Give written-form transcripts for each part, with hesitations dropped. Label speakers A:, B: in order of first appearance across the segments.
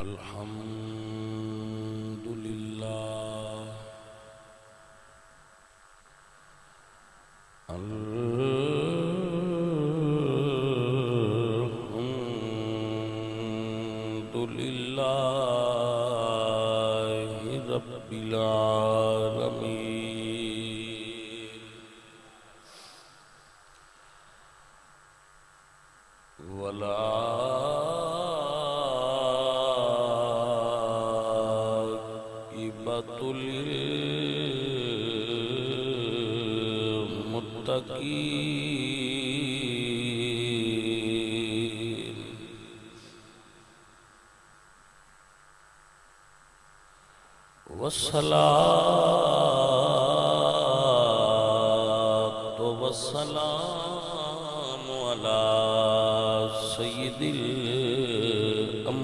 A: الحمد لله الحمد لله رب العالمين والعاقبة للمتقين والصلاة والسلام على سيد الأنبياء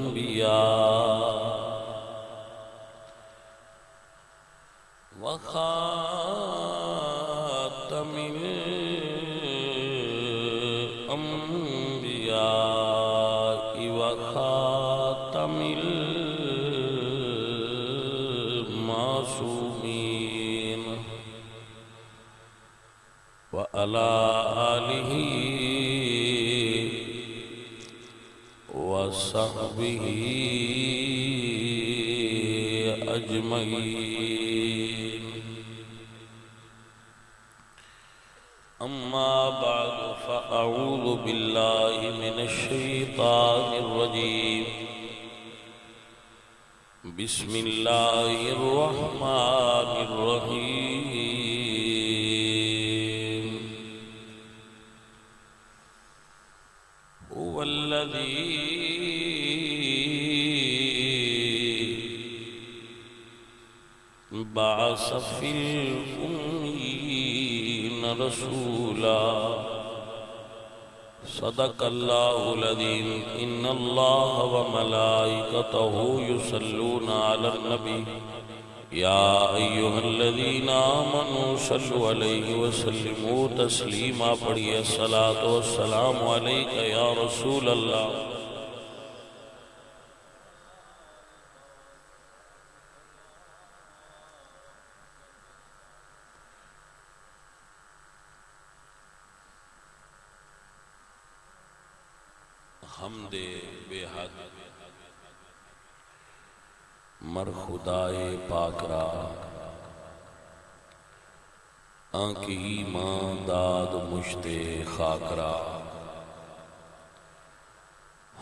A: وخاتم الأنبياء وخاتم المعصومين وعلى آله وصحبه أجمعين. أما بعد فأعوذ بالله من الشيطان الرجيم. بسم الله الرحمن الرحيم. هو الذي بعث في الأميين رسولا صدق الله العظيم. إن الله وملائكته يصلون على النبي يا أيها الذين آمنوا صلوا عليه وسلموا تسليما. پڑھیے الصلاة والسلام عليك يا رسول الله. حمد بے حد مر خدائے پاک را آنکھ ایمان داد مشت خاک را.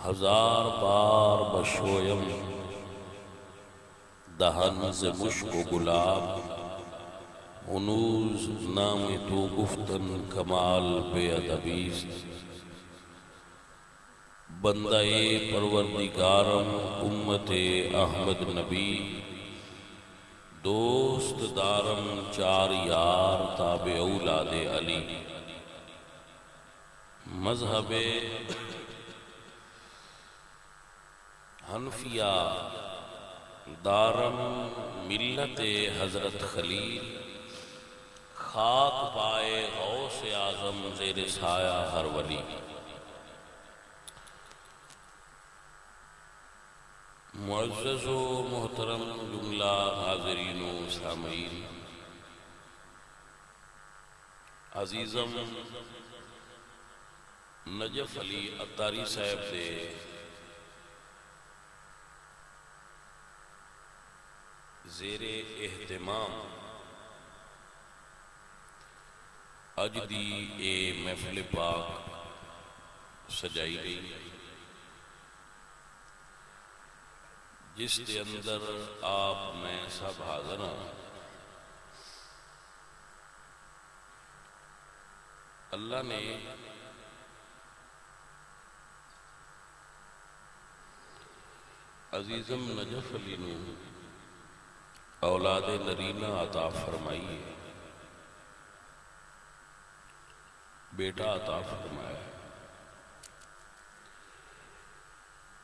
A: ہزار بار بشویم دہن ز مشک و گلاب. ہنوز نام تو گفتن کمال بے ادبیست. بندہ پروردگارم امت احمد نبی. دوست دارم چار یار تابع اولاد علی. مذہب حنفیہ دارم ملت حضرت خلیل. خاک پائے غوث اعظم زیر سایہ ہر ولی. معزز و محترم جملہ حاضرین و سامعین، عزیزم نجف علی عطاری صاحب دے زیر اہتمام اج دی اے محفل پاک سجائی گئی، جس کے اندر آپ میں سب حاضر ہیں. اللہ نے عزیزم نجف علی نو اولاد نرینہ عطا فرمائی ہے، بیٹا عطا فرمایا ہے.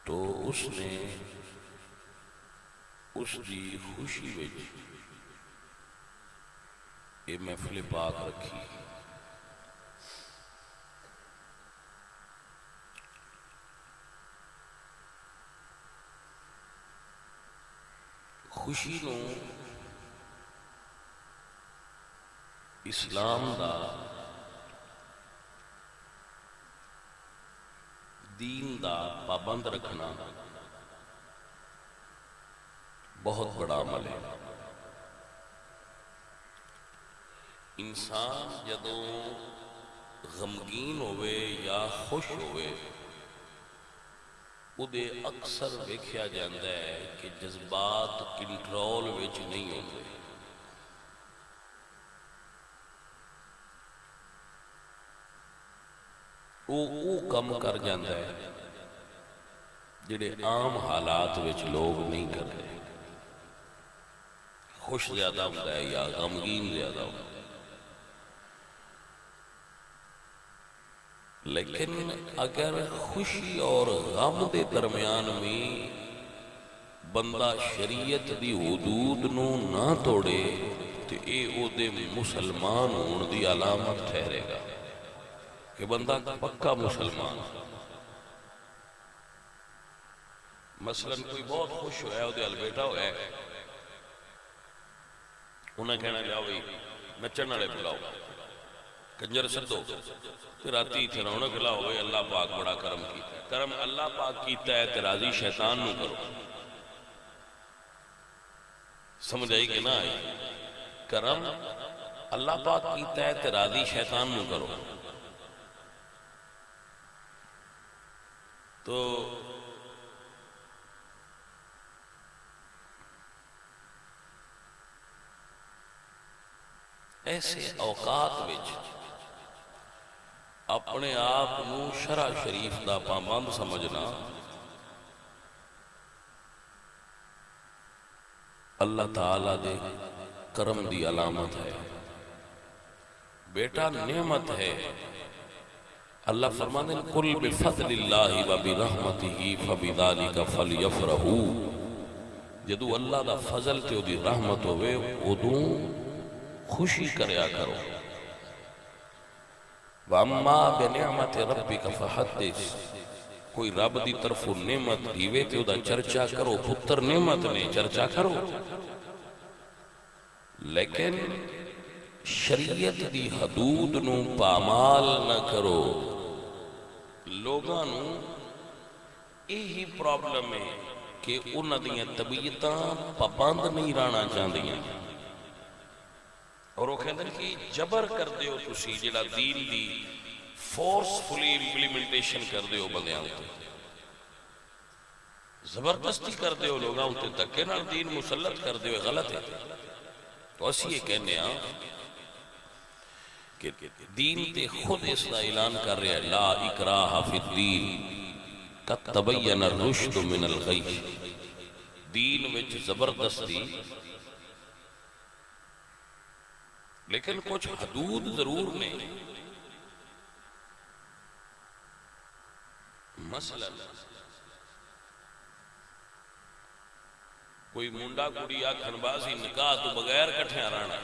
A: تو اس نے اس دی خوشی وچ یہ محفل پاک رکھی. خوشی نو اسلام دا دین دا پابند رکھنا بہت بڑا عمل ہے۔ انسان جدوں غمگین ہوئے یا خوش ہوئے اودے اکثر ویکھیا جاندا ہے کہ جذبات کنٹرول وچ نہیں ہوندے۔ وہ کم کر جاندا ہے جڑے عام حالات وچ لوگ نہیں کرتے۔ خوش زیادہ ہوتا ہے یا غمگین زیادہ ہوتا ہے، لیکن اگر خوشی اور غم دے درمیان میں بندہ شریعت دی حدود نو نہ توڑے تو اے او دے مسلمان ہون دی علامت ٹھہرے گا کہ بندہ پکا مسلمان۔ مثلا کوئی بہت خوش ہوا ہے، وہ بیٹا ہوا ہے، انہیں کہنا جاؤ بھائی نچن والے بلاؤ، کنجر سدو، راتی اتنے رونق لاؤ، بھائی اللہ پاک بڑا کرم کیتا ہے۔ کرم اللہ پاک کیتا ہے تے راضی شیطان نو کرو۔ سمجھ آئی کہ نہ آئی؟ کرم اللہ پاک کیتا ہے تے راضی شیطان نو کرو۔ تو ایسے اوقات وچ اپنے آپ نو شرع شریف دا پابند سمجھنا اللہ تعالیٰ دے کرم دی علامت ہے۔ بیٹا نعمت ہے۔ اللہ فرماتے ہیں قُلْ بِفَضْلِ اللَّهِ وَبِرَحْمَتِهِ فَبِذَلِكَ فَلْيَفْرَحُوا۔ جدو اللہ دا فضل تے دی رحمت ہوئے ادوں خوشی کریا کرو۔ وَأَمَّا بِنِعْمَةِ رَبِّكَ فَحَدِّثْ۔ کوئی رب دی طرف نعمت دیوے تے دا چرچا کرو، پتر نعمت نے چرچا کرو، لیکن شریعت دی حدود نو پامال نہ کرو۔ لوگاں نو یہی پرابلم ہے کہ انہاں دیاں طبیعتاں پابند نہیں رہنا چاہدیاں، اور وہ کہتے ہیں کہ جبر کر دیو تسی جڑا دین دی فورسفلی امپلیمنٹیشن کر دیو بندیاں ہوتے، زبردستی کر دیو لوگاں ہوتے، دھکے نال دین مسلط کر دیو، غلط ہے۔ تو اسی یہ کہنے ہیں کہ دین تے خود اس کا اعلان کر رہے ہیں لا اکراہ فی الدین قد تبین الرشد من الغی۔ دین وچ زبردستی، لیکن کچھ حدود ضرور نہیں۔ مثلا کوئی منڈا کڑی آکھن بازی نکاح تو بغیر کٹھیاں رہنا،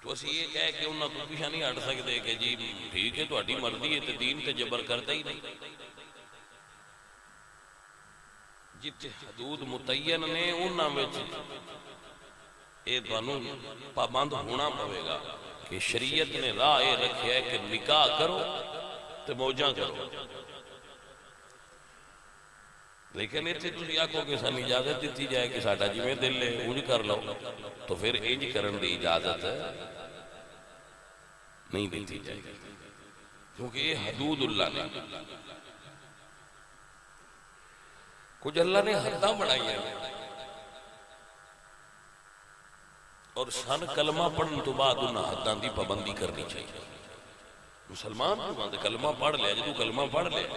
A: تو اسی یہ کہہ کہ انہاں تو پیچھے نہیں ہٹ سکتے کہ جی ٹھیک ہے تہاڈی مرضی ہے تے دین تے جبر کرتا ہی نہیں۔ جتنے حدود متعین نے انہاں وچ اے دوانوں پابند ہونا پوے گا کہ شریعت نے راہ اے رکھیا ہے کہ نکاح کرو تے موجاں کرو، لیکن اتنے تسی آکھو کہ سان اجازت دیتی جائے کہ ساڈا جویں دل ہے انج کر لو، تو پھر انج کرن دی اجازت نہیں دیتی جائے گی، کیونکہ یہ حدود اللہ نے کچھ اللہ نے حداں بنائی ہیں، اور سن کلمہ پڑھن تو بعد انہاں حداں دی پابندی کرنی چاہیے۔ مسلمان تو کلمہ پڑھ لیا، جدو کلمہ پڑھ لیا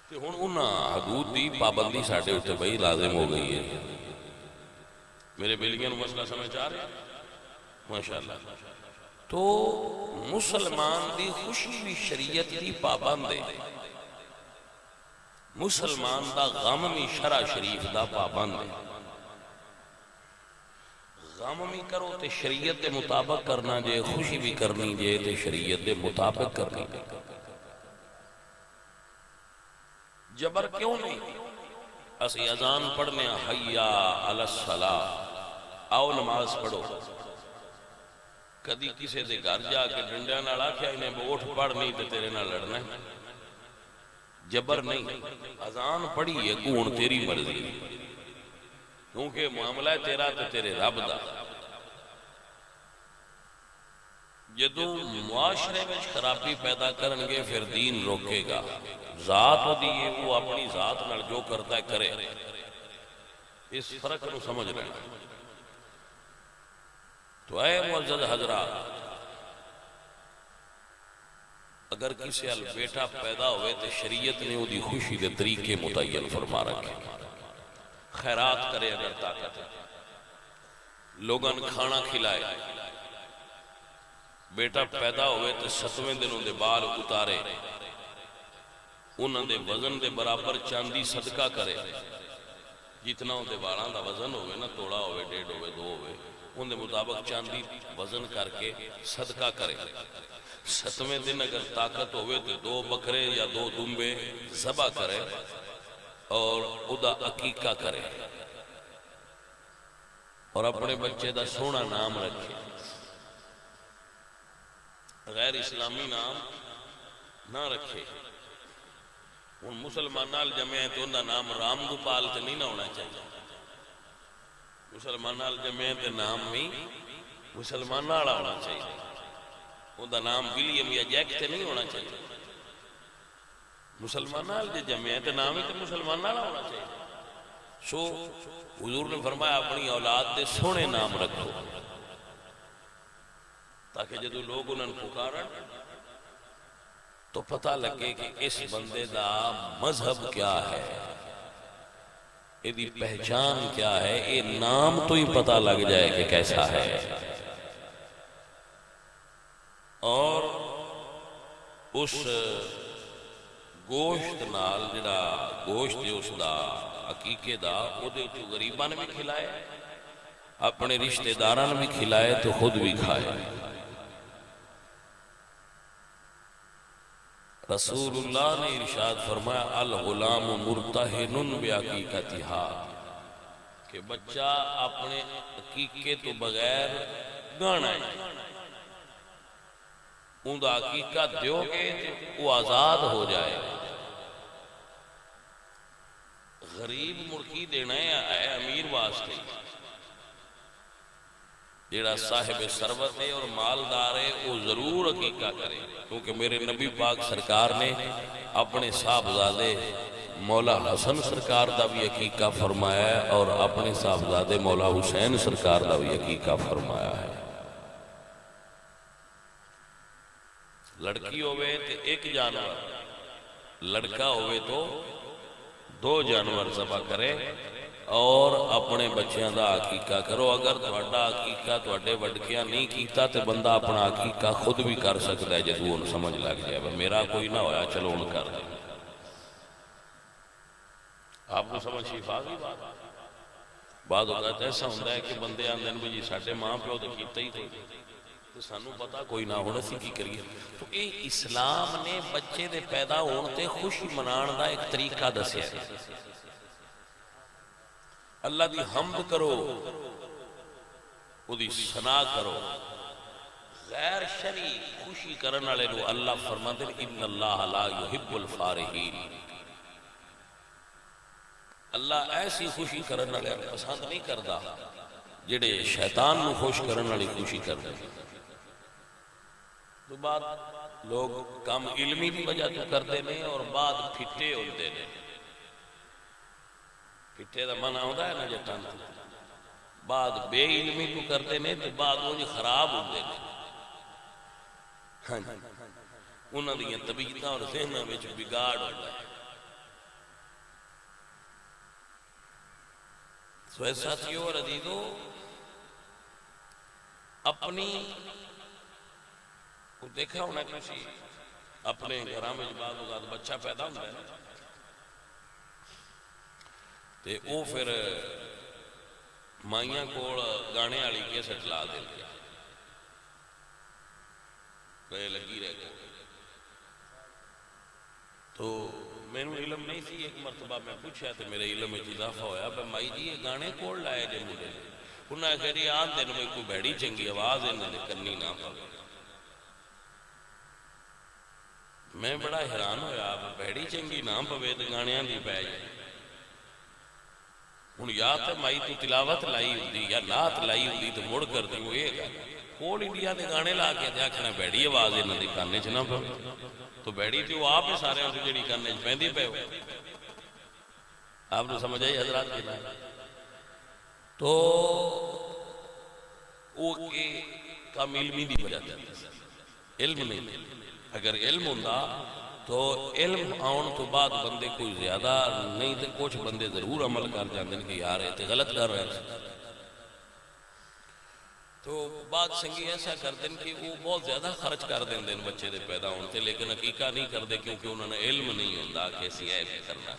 A: تو ہن انہاں حدود دی پابندی ساڈے اوتے بھائی لازم ہو گئی ہے۔ میرے بیلیاں مسئلہ سمجھ آ رہا ہے ماشاءاللہ۔ تو مسلمان دی خوشی بھی شریعت دی پابند ہے، مسلمان دا غم بھی شرع شریف دا پابند ہے۔ غم بھی کرو تے شریعت دے مطابق کرنا جے، خوشی بھی کرنی جے تے شریعت دے مطابق کرنی جے۔ جبر کیوں نہیں؟ اسی اذان پڑھنے حیا علی الصلاۃ، آؤ نماز پڑھو، کدی کسی دے گھر جا کے ڈنڈیاں نال آکھیا انہیں اٹھ پڑھ نہیں تے تیرے نال لڑنا ہے؟ جبر نہیں، اذان پڑھی ہے کون تیری مرضی، کیونکہ معاملہ ہے تیرا تے تیرے رب دا۔ جدوں معاشرے میں خرابی پیدا کرن گے پھر دین روکے گا۔ ذات دیئے وہ اپنی ذات نال جو کرتا ہے کرے، اس فرق نو سمجھ رہے ہیں۔ تو اے معزز حضرات، اگر کسی ال بیٹا پیدا ہوئے تو شریعت نے وہ دی خوشی دے طریقے متعین فرما رکھے، خیرات کرے اگر طاقت ہے، لوگن کھانا کھلائے، بیٹا پیدا ہوئے تو 7ویں دنوں دے بال اتارے، انہوں دے وزن دے برابر چاندی صدقہ کرے، جتنا ان دے بالان دا وزن ہوئے نا، توڑا ہوئے، 1.5 ہوئے، 2 ہوئے، ان دے مطابق چاندی وزن کر کے صدقہ کرے۔ 7ویں دن اگر طاقت ہوئے تو 2 بکرے یا 2 دمبے ذبح کرے اور ادا عقیقہ کرے، اور اپنے بچے دا سونا نام رکھے، غیر اسلامی نام نہ رکھے۔ ان مسلمانال جمعے تو ان دا نام رام گوپال تے نہیں نہ ہونا چاہیے، مسلمانال جمعے تے نام بھی مسلمانال ہونا چاہیے، ان دا نام ولیم یا جیک تے نہیں ہونا چاہیے، مسلمانال دے جمعے تے نام ہی تے مسلمانال ہونا چاہیے۔ سو حضور نے فرمایا اپنی اولاد دے سونے نام رکھو، تاکہ جدو لوگ انہوں پکارن تو پتہ لگے کہ اس بندے دا مذہب کیا ہے، یہ دی پہچان کیا ہے، یہ نام تو ہی پتہ لگ جائے کہ کیسا ہے۔ اور اس گوشت نال جڑا گوشت اس دا عقیقے دا او دے تو غریبان بھی کھلائے، اپنے رشتہ داران بھی کھلائے تو خود بھی کھائے۔ رسول اللہ نے ارشاد فرمایا الغلام مرتہن بعقیقتہا، کہ بچہ اپنے عقیقے تو بغیر گانا ہے، ان دا عقیقہ دیو گے تو وہ آزاد ہو جائے۔ غریب مرکی دینا ہے امیر واسطے، جیڑا صاحب ثروت ہے اور مالدار ہے وہ ضرور عقیقہ کرے، کیونکہ میرے نبی پاک سرکار نے اپنے صاحبزادے مولا حسن سرکار دا بھی عقیقہ فرمایا ہے اور اپنے صاحبزادے مولا حسین سرکار دا بھی عقیقہ فرمایا ہے۔ لڑکی ہوئے تو 1 جانور، لڑکا ہوئے تو 2 جانور ذبح کرے اور اپنے بچیاں دا عقیقہ کرو۔ اگر تہاڈا عقیقہ تہاڈے وڈکیاں نہیں کیتا تو بندہ اپنا عقیقہ خود بھی کر سکتا ہے، جدو ان سمجھ لگ جائے میرا کوئی نہ ہویا چلو ان کر دیں۔ آپ کو سمجھ شفا کی بات؟ بعد اوقات ایسا ہوتا ہے کہ بندے آندے ہیں جی ساڈے ماں پیو تو کیتا ہی تو سانو پتا کوئی نہ ہونا سی کی کریے۔ تو یہ اسلام نے بچے دے پیدا ہون تے خوشی منان دا ایک طریقہ دسیا ہے۔ اللہ دی حمد کرو، وہ دی ثنا کرو، غیر شرعی خوشی کرن والے نو اللہ فرماتے ہیں ان اللہ لا یحب الفارحین، اللہ ایسی خوشی کرن والے پسند نہیں کردا جڑے شیطان نو خوش کرن والی خوشی کردے۔ تو بعد لوگ کام علمی بھی وجہ تو کرتے نہیں اور بعد پھٹے ہوتے ہیں، پھٹے دا منع ہوتا ہے نا جٹان، بعد بے علمی تو کرتے نہیں تو بعد وہ جو خراب ہوتے ہیں، انہوں نے طبیعتاں اور ذہنوں میں بگاڑ ہوتا ہے۔ سوئے ساتھیوں اور عزیزوں، اپنی کو دیکھا ہونا کسی اپنے گھراں میں بعض اوقات بچہ پیدا ہوتا ہے تے او پھر مائیاں کول گانے والی کیسٹ لا دے لگی رہ گئی، تو مینوں علم نہیں سی، ایک مرتبہ میں پوچھا تو میرے علم میں اضافہ ہویا کہ مائی جی یہ گانے کول لائے جے مجھے، انہاں کہا جی آن دن میں کوئی بھڑی چنگی آواز انہاں دے کنی نہ پاوے۔ میں بڑا حیران ہویا بھڑی چنگی نہ پوے تو گانیاں دی پے جائے۔ ہن یا تے مائی تو تلاوت لائی ہوندی یا نعت لائی ہوندی تو مڑ کر دی وہ یہ گل کول انڈیا دے گانے لا کے آکھنا بھڑی آواز انہاں دے کانے چ نہ پوے، تو بھڑی تے وہ آپ ہی سارے ہوں جڑی کانے چ پیندی پے ہو۔ آپ نے سمجھ آئی حضرات کی بات؟ تو وہ کام علمی دی وجہ سے علم نہیں، اگر علم ہوندہ تو علم آن تو بعد بندے کوئی زیادہ نہیں تو کچھ بندے ضرور عمل کر جاندے کہ یار ہے تو غلط کر رہے ہیں، تو بعد سنگی ایسا کر دیں کہ وہ بہت زیادہ خرچ کر دیں دن بچے دے پیدا ہوتے لیکن حقیقہ نہیں کر دے کیونکہ انہوں نے علم نہیں ہوندہ کیسی ہے کرنا۔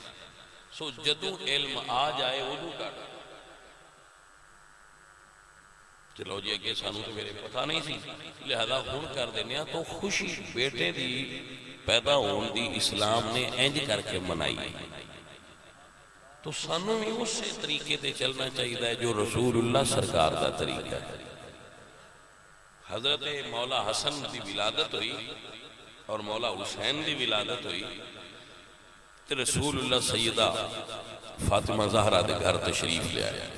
A: سو جدو علم آ جائے ادو کر چلو جی اگے سانو تو میرے پتہ نہیں سی لہذا ہون کر دینیا تو خوشی بیٹے دی پیدا ہون دی اسلام نے انج کر کے منائی، تو سانو بھی اسی طریقے تے چلنا چاہیے جو رسول اللہ سرکار دا طریقہ ہے۔ حضرت مولا حسن دی ولادت ہوئی اور مولا حسین دی ولادت ہوئی تو رسول اللہ سیدہ فاطمہ زہرہ دے گھر تشریف لے آیا،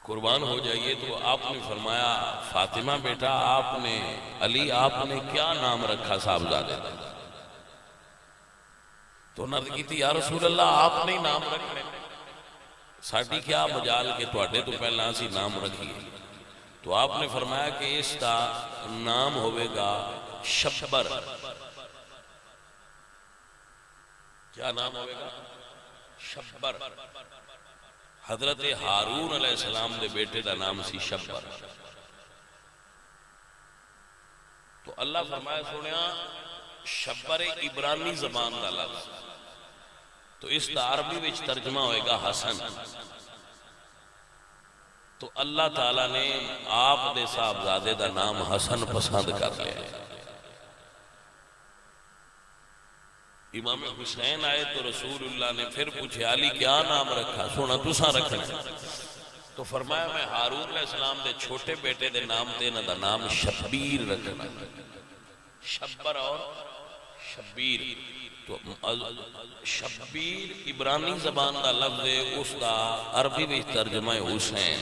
A: قربان ہو جائیے۔ تو آپ نے فرمایا فاطمہ بیٹا آپ نے علی آپ نے کیا نام رکھا صاحبزادے دا؟ تو انہوں نے کہتی یا رسول اللہ آپ نے نام رکھنے ساڑھی کیا مجال کے توڑے تو پہلے اسی نام رکھیے، تو آپ نے فرمایا کہ اس کا نام ہوئے گا شبر۔ کیا نام ہوئے گا؟ شبر۔ حضرت ہارون علیہ السلام دے بیٹے دا نام سی شبر۔ تو اللہ فرمایا سنیا شبر عبرانی زبان دا لفظ، تو اس دا عربی وچ ترجمہ ہوئے گا حسن۔ تو اللہ تعالیٰ نے آپ دے صاحبزادے دا نام حسن پسند کر لیا۔ امام حسین آئے تو رسول اللہ نے پھر پوچھے علی کیا نام رکھا؟ سونا تساں رکھنا، تو فرمایا میں ہارون علیہ السلام دے چھوٹے بیٹے دے نام دینا دا نام شبیر رکھنا۔ شبر اور شبیر، تو شبیر عبرانی زبان دا لفظ ہے، اس دا عربی بھی ترجمہ حسین۔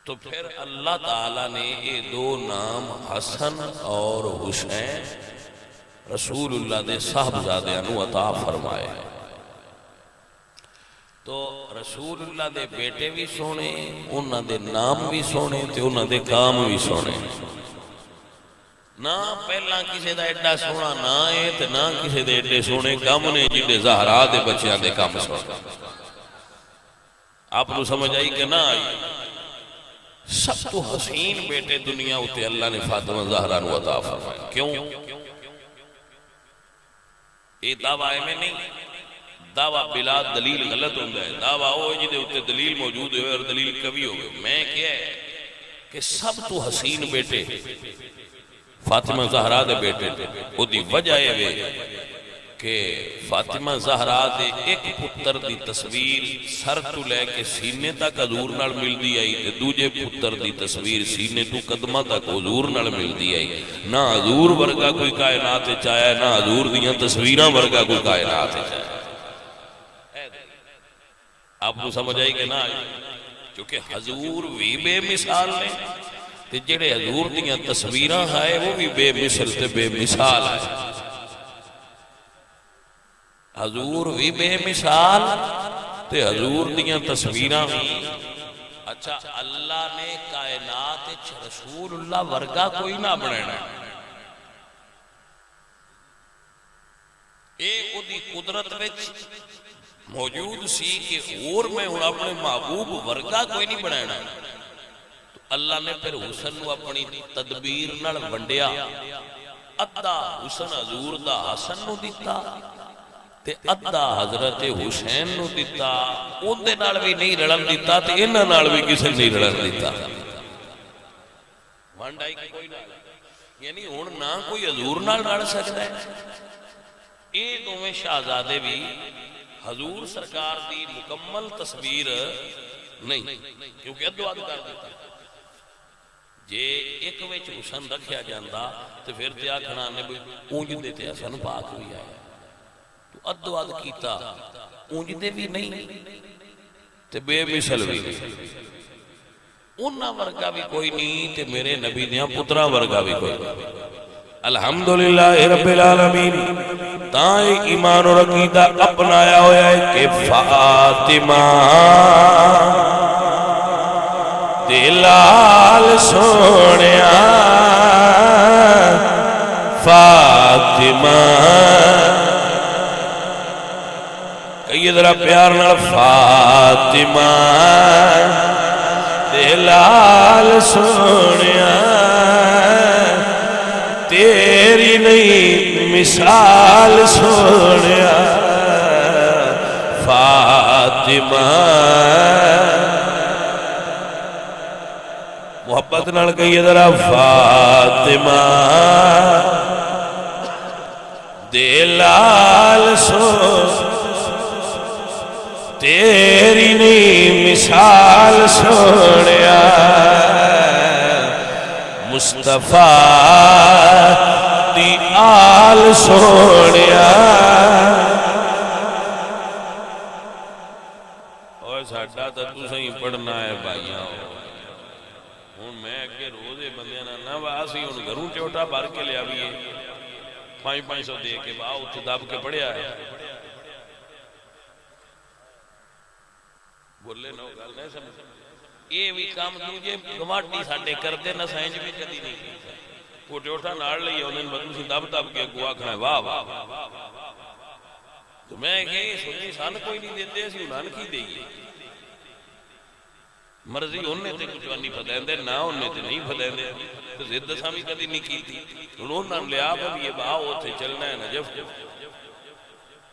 A: تو پھر اللہ تعالیٰ نے یہ دو نام حسن اور حسین رسول اللہ دے صاحبزادیاں نو عطا فرمائے۔ تو رسول اللہ دے بیٹے بھی سونے، انہاں دے نام بھی سونے تے انہاں دے کام بھی سونے۔ نہ پہلا کسی دا ایڈا سونا نہ ہے تے نہ کسی دے ایڈے سونے کام نے جنہیں زہرا دے بچیاں دے کام سونا۔ آپ نے سمجھ آئی کہ نہ آئی؟ سب تو حسین بیٹے دنیا ہوتے اللہ نے فاطمہ زہرا نو عطا فرمائے۔ کیوں؟ یہ دعویٰ میں نہیں، دعویٰ بلا دلیل غلط ہوندہ ہے۔ دعویٰ ہوئے جدے ہوتے دلیل موجود ہوئے اور دلیل کبھی ہوئے۔ میں کیا ہے کہ سب تو حسین بیٹے فاطمہ زہرا دے بیٹے تھے، وہ دی وجہ ہے کہ فاطمہ زہرا دے ایک پتر دی تصویر سر تو لے کے سینے تک حضور نال مل دی آئی تے دوجے پتر دی تصویر سینے تو قدمہ تک حضور نال مل دی آئی۔ نہ حضور ورگا کوئی کائنات چاہیا ہے، نہ حضور دیاں تصویراں ورگا کوئی کائنات چاہیا ہے۔ آپ کو سمجھ آئی کہ نہ آئی؟ کیونکہ حضور بھی بے مثال نے تے جڑے حضور دیاں تصویراں آئے وہ بھی بے مثل تے بے مثال آئے۔ حضور بھی بے مثال تے حضور دیاں تصویراں بھی۔ اچھا اللہ نے کائنات رسول اللہ ورگا کوئی نہ بنانا، اے او دی قدرت وچ موجود سی کہ اور میں ہوں اپنے محبوب ورگا کوئی نہیں بنانا۔ تو اللہ نے پھر حسن نو اپنی تدبیر نال ونڈیا، ادھا حسن حضور دا حسن نو دیتا تے ادھا حضرت حسین نو دیتا، ان دے نال بھی نہیں رڑن دیتا تے انہاں نال بھی کسی نہیں رڑن دیتا۔ وانڈائی کی کوئی نہ یعنی ہن نہ کوئی حضور نال لڑ سکتا ہے. یہ دوویں شہزادے بھی حضور سرکار دی مکمل تصویر نہیں، کیونکہ ادو اد کر دیتا. جے ایک وچ حسن رکھیا جاندا تو پھر تے آکھنا نے اونج دے تے حسن پاک بھی آیا. تو ادو اد کیتا، اونج دے بھی نہیں تے بے مثل بھی نہیں. انہاں ورگا بھی کوئی نہیں تے میرے نبی دیاں پتراں ورگا بھی کوئی نہیں. الحمدللہ رب العالمین. تاں ایمان اور عقیدہ اپنایا ہویا ہے کہ فاطمہ دلال سونیا، فاطمہ کہیے ذرا پیار نال، فاطمہ دلال سونیا تیری نہیں مثال سونیا، فاطمہ محبت نال کہیے ذرا، فاطمہ دلال سونیا تیری نہیں مثال سونیا، مصطفیٰ دی آل سونیا. اور ساڈا تا تسیں پڑھنا ہے بھائیاں. ہن میں اگے روزے بندیاں نہ واسی ہن گھروں چوٹا بھر کے لیا بھی 500 دے کے باؤ تے دب کے پڑھیا ہے. بولے نو گل نہیں سمجھ. یہ بھی کام دوجے گواٹی ساڈے کردے نہ سائنج بھی کدی نہیں کیتا. وہ ٹوٹا ناڑ لئی انہاں بدل سی دب دب کے گوا کھنا واہ واہ. تو میں کہ سنی سن کوئی نہیں دیندے اسی انہاں کی دئیے. مرضی انہیں تے کچھ نہیں پھدیندے نہ انہیں تے نہیں پھدیندے. تو ضد اساں بھی کدی نہیں کیتی. انہوں نے لیا بھی یہ باؤ اوتھے چلنا ہے نجف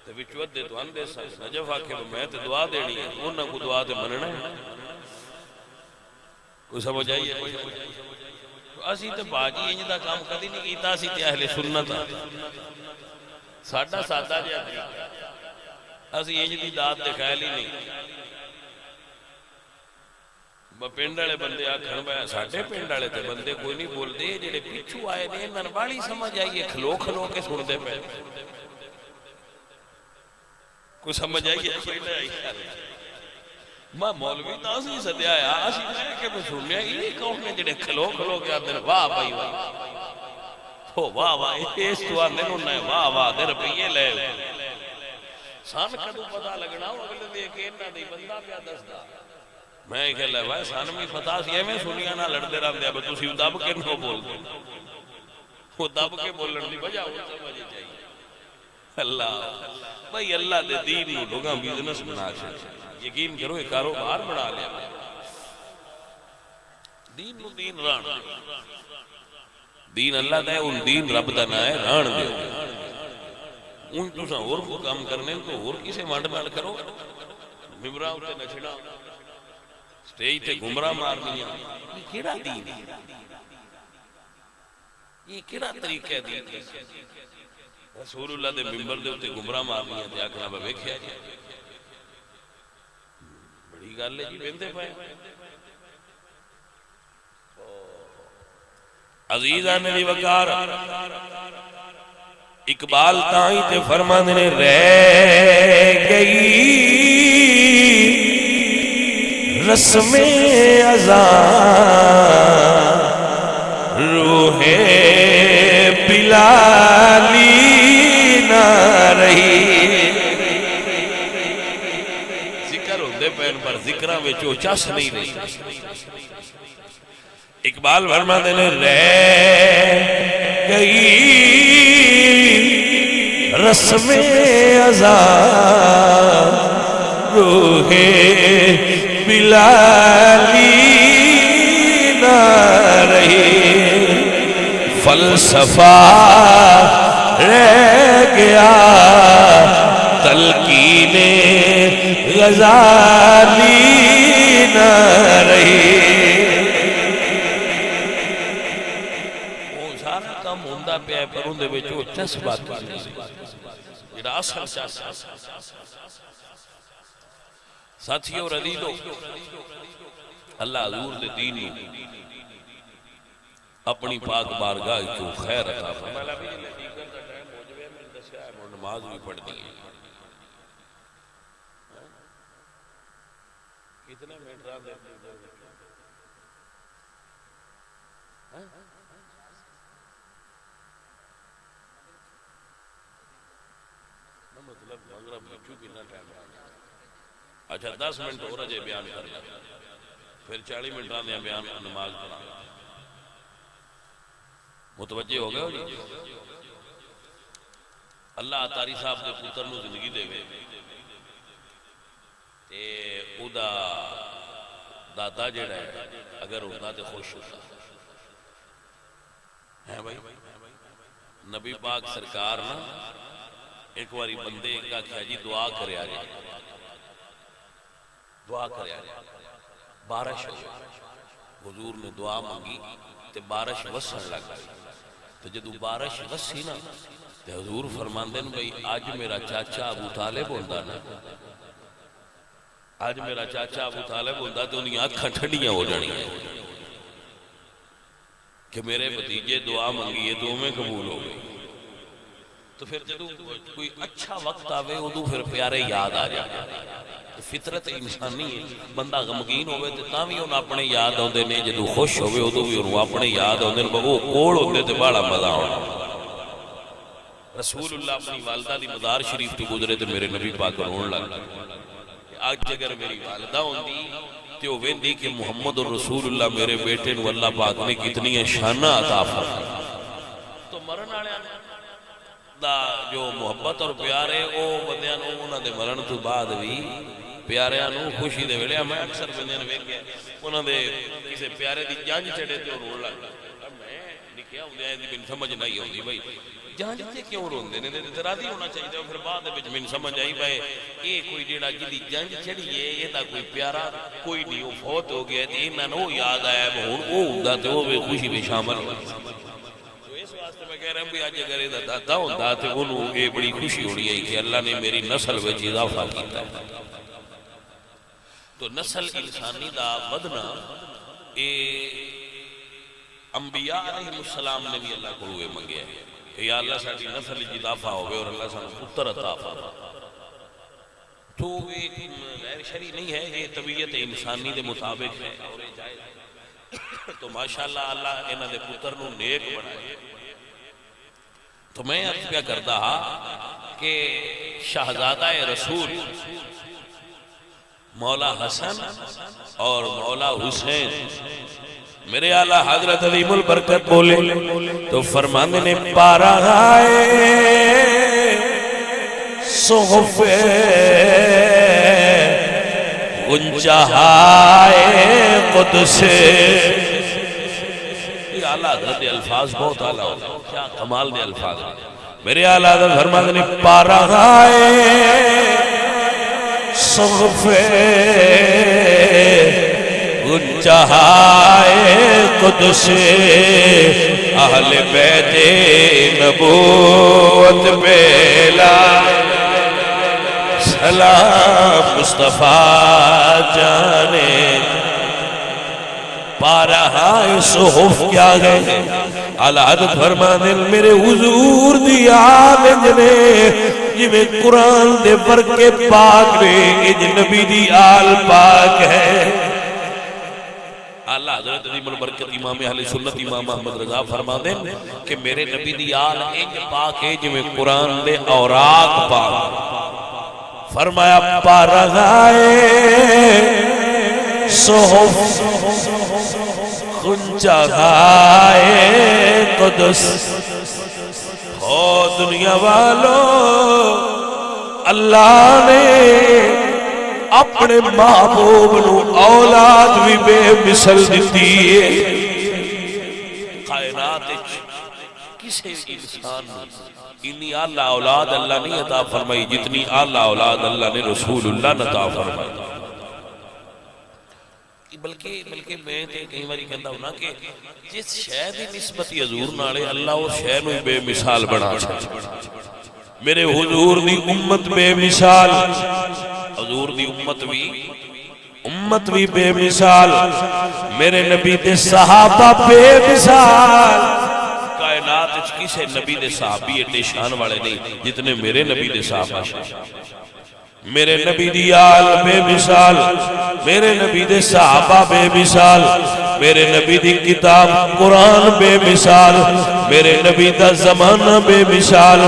A: تے وچ ودے تو اندے سن. نجف آکھے میں تے دعا دینی ہے، انہاں کو دعا تے مننا ہے. کوئی سمجھ آئیے؟ اسی تے باجی انج دا کام کدی نہیں کیتا. اسی تے اہل سنت ساڈا سادہ جہا طریقہ. اسی انج دی داد دے خیال ہی نہیں. پنڈ والے بندے آکھن پئے ساڈے پنڈ والے تے بندے کوئی نہیں بولدے، جڑے پیچھو آئے نے انہاں بالی سمجھ آئیے کھلو کھلو کے سن دے پئے. کوئی سمجھ آئیے؟ میں مولوی تو اسی سدیا ہے اسی میں کہ سنیا یہ کون نے جڑے کھلو کھلو کے آتے واہ بھائی واہ ہو واہ واہ اس تو آنے انہیں واہ واہ دے روپیے لے سان کدو پتہ لگنا اگلے دے کے انہاں دی بندہ پیا دسدا. میں کہ لے بھائی سان بھی پتہ سی ایویں سنیا نہ لڑدے رہندے اب تسی دب کے نہ بول دو. وہ دب کے بولن دی وجہ ہو سمجھ چاہیے. اللہ بھائی اللہ دے دین نو لوگاں بزنس بنا چھڑے. یقین کرو ایک کاروبار بنا لیا. دین نو دین ران دین اللہ دا ہے، ان دین رب دا نہ ہے ران دے. ان تساں اور کو کام کرنے تو اور کسے مانڈ مانڈ کرو. ممبراں تے نچنا سٹیج تے گمراہ مارنیاں. یہ کیڑا دین ہے؟ یہ کیڑا طریقہ ہے دین؟ رسول اللہ دے ممبر دے تے گمراہ مارنیاں تے آکھنا ویکھیا جائے. بڑی گل ہے جی ویندے پئے. عزیزان دی وقار اقبال تائیں تے فرماندے نے رہ گئی رسم اذان روح بلالی نہ رہی. ذکر ہوندے پین پر ذکرہ میں جو چس نہیں رہی. اقبال فرماندے نے رہ گئی رسم اذان روح بلالی نہ رہی. فلسفہ رہ گیا تلقین غزالی نہ رہی. کوئی چس باقی نہیں جڑا اصل چس ساتھیو رضیلو اللہ حضور دے دین نو اپنی پاک بارگاہ کو خیر عطا فرمائے نماز بھی پڑھنی ہے کتنے منٹ رات دیتے مطلب مغرب بچوں کی نہ ٹائم اچھا 10 منٹ ہو رہا جائے بیان کرنا پھر 40 منٹ رہا بیان نماز پڑھا متوجہ ہو گئے ہو جی اللہ عطاری صاحب دے پتر نو زندگی دے گئے تے او دا دادا جڑا ہے اگر ہوتا تے خوش ہوتا ہے بھائی نبی پاک سرکار نا ایک واری بندے کا کہا جی دعا کرے آ جائے دعا کرے آ جائے بارش ہو حضور نے دعا مانگی تے بارش وسن لگ گئی تو جدو بارش وسی نا تے حضور فرماندے ہیں بھئی آج میرا چاچا ابو طالب ہوندہ نا آج میرا چاچا ابو طالب ہوندہ تو انہیں آنکھاں ٹھنڈیاں ہو جانی ہیں کہ میرے بھتیجے دعا مانگی ہے تو میں قبول ہو گئی تو پھر جدو کوئی اچھا وقت آوے ادو پھر پیارے یاد آ جائے فطرت انسانی ہے بندہ غمگین ہوئے تو تاں بھی انہوں اپنے یاد ہوندے نے جدو خوش ہوئے ادو بھی انہوں اپنے یاد ہوندے نے وہ کوڑ ہوندے تو بڑا مزہ ہونا رسول اللہ اپنی والدہ دی مدار شریف تو گزرے تو میرے نبی پاک رون لگ آج اگر میری والدہ ہوندی تو ویندی کہ محمد رسول اللہ میرے بیٹے نو اللہ پاک نے کتنی شانہ عطا فرمائی تو مرن آنے دا جو محبت اور پیارے او بندیاں نو انہاں دے مرن تو بعد بھی پیاریاں نو خوشی دے ویلے میں اکثر بندیاں نے ویکھیا انہاں دے کسے پیارے دی جنج چڑھے تے رون لگ میں لکھیا ہوندے ہیں دی سمجھ نہیں ہوندی بھائی جہاں جتے کیوں روندے نے راضی ہونا چاہیے پھر بعد وچ میں سمجھ آئی بھائی یہ کوئی جیڑا جدی جنج چڑھی ہے یہ تا کوئی پیارا کوئی نہیں وہ فوت ہو گیا تے انہاں نو یاد آیا ہن او ہوندا تے او خوشی میں شامل ہو تو اس واسطے میں کہہ رہا ہوں کہ اج اگر یہ دادا ہوندا تے انہوں یہ بڑی خوشی ہونی ہے کہ اللہ نے میری نسل وچ اضافہ کیتا ہے تو نسل انسانی دا ودنا اے انبیاء علیہ السلام نے بھی اللہ کو ہوئے منگے ہیں کہ یا اللہ ساڑھی نسل اضافہ ہوئے اور اللہ ساڑھ پتر عطا فرما تو ایک غیر شرعی نہیں ہے یہ طبیعت انسانی دے مطابق ہے اور تو ماشاءاللہ اللہ انہاں دے پتر نو نیک بنائے تو میں عرض کیا کرتا ہاں کہ شہزادہ رسول مولا حسن اور مولا حسین میرے اعلیٰ حضرت عظیم البرکت بولے تو فرماندے نے پارا آئے صحف گنجہائے قدس یہ اعلیٰ حضرت الفاظ بہت اعلیٰ ہوتا ہے کیا کمال دے الفاظ میرے اعلیٰ حضرت فرماندے نے پارا آئے صحف گنجہائے قدس اہل بیت نبوت بیلا سلام مصطفیٰ جانے پارہائے صحف کیا گئے اعلیٰ حضرت فرمانے میرے حضور دی آل جنے جویں قرآن دے برکے پاک رے اج نبی دی آل پاک ہے اللہ حضرت عظیم البرکت امام اہل سنت امام احمد رضا فرما دیں کہ میرے نبی دی آل انج پاک ہے جویں قرآن دے اوراق پاک فرمایا پارغائے صحف گنجہائے قدس ہو دنیا والو اللہ نے اپنے محبوب نو اولاد بھی بے مثل دیتی ہے کائنات کسے انسان انی اعلی اولاد اللہ نے عطا فرمائی جتنی اعلی اولاد اللہ نے رسول اللہ نے عطا فرمائی بلکہ میں تے کئی باری کہندا ہوں نا کہ جس شے دی نسبت حضور نال ہے اللہ اس شے نوں بے مثال بنا چھڈدا میرے حضور دی امت بے مثال حضور دی امت بھی بے مثال میرے نبی دے صحابہ بے مثال کائنات کسے نبی دے صحابی ایڈے شان والے نہیں جتنے میرے نبی دے صحابہ شان میرے نبی دی آل بے مثال میرے نبی دے صحابہ بے مثال میرے نبی دی کتاب قرآن بے مثال میرے نبی دا زمانہ بے مثال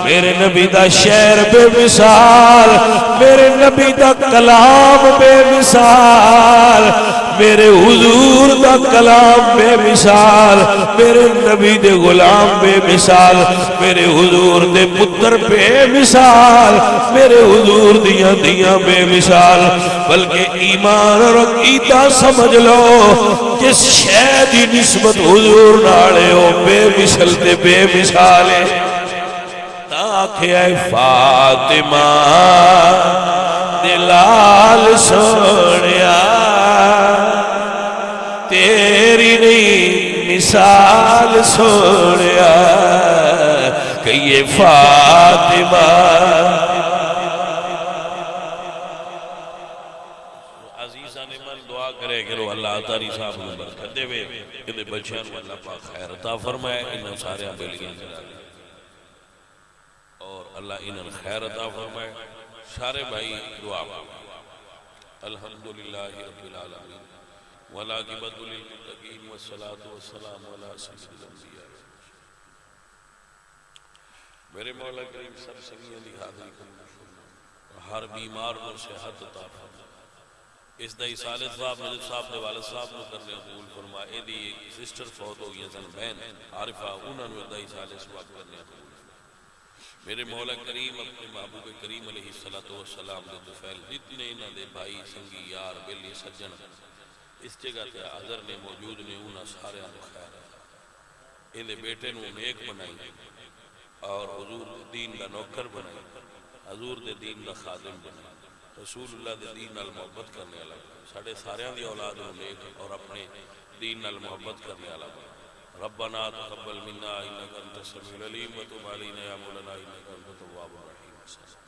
A: میرے نبی دا شعر بے مثال میرے نبی دا کلام بے مثال میرے حضور دا کلام بے مثال میرے نبی دے غلام بے مثال میرے حضور دے پتر بے مثال میرے حضور دیاں بے مثال بلکہ ایمان اور عقیدہ سمجھ لو جس شے دی نسبت حضور نالے ہو بے مثل تے بے مثال ہے آکھے اے فاطمہ دلال سونیا تیری نہیں مثال سونیا کہ یہ فاطمہ عزیزان من دعا کرے کرو اللہ تعالی صاحب نے برکت دے وے کہ بچیاں نوں اللہ پاک خیر عطا فرمائے انہاں سارے بیلیاں اور اللہ انہاں خیر عطا فرمائے سارے بھائی دعا الحمدللہ رب العالمین والعاقبۃ للمتقین والصلاۃ والسلام علی سید الانبیاء میرے مولا کریم سب سنگیاں دی حاضری کرنا ہر بیمار کو صحت عطا فرما اس دا اسالت صاحب نجد صاحب دے والد صاحب نے کرنے قبول فرما اے دی ایک سسٹر فوت ہو گئی سن بہن عارفہ انہوں نے دا اسالت صاحب کرنے قبول میرے مولا کریم اپنے محبوب کریم علیہ السلام دے دفعل جتنے انہاں دے بھائی سنگی یار بیلی سجن اس جگہ تے حاضر نے موجود نے انہاں سارے خیر انہیں بیٹے نو نیک بنائی اور حضور دین دا نوکر بنائی حضور دے دین دا خادم بنائی رسول اللہ دے دین نال محبت کرنے والا ساڑھے ساریاں دی اولاد نو نیک اور اپنے دین نال محبت کرنے والا ربنا تقبل منا انک انت السمیع العلیم وتب علینا یا مولانا انک انت التواب الرحیم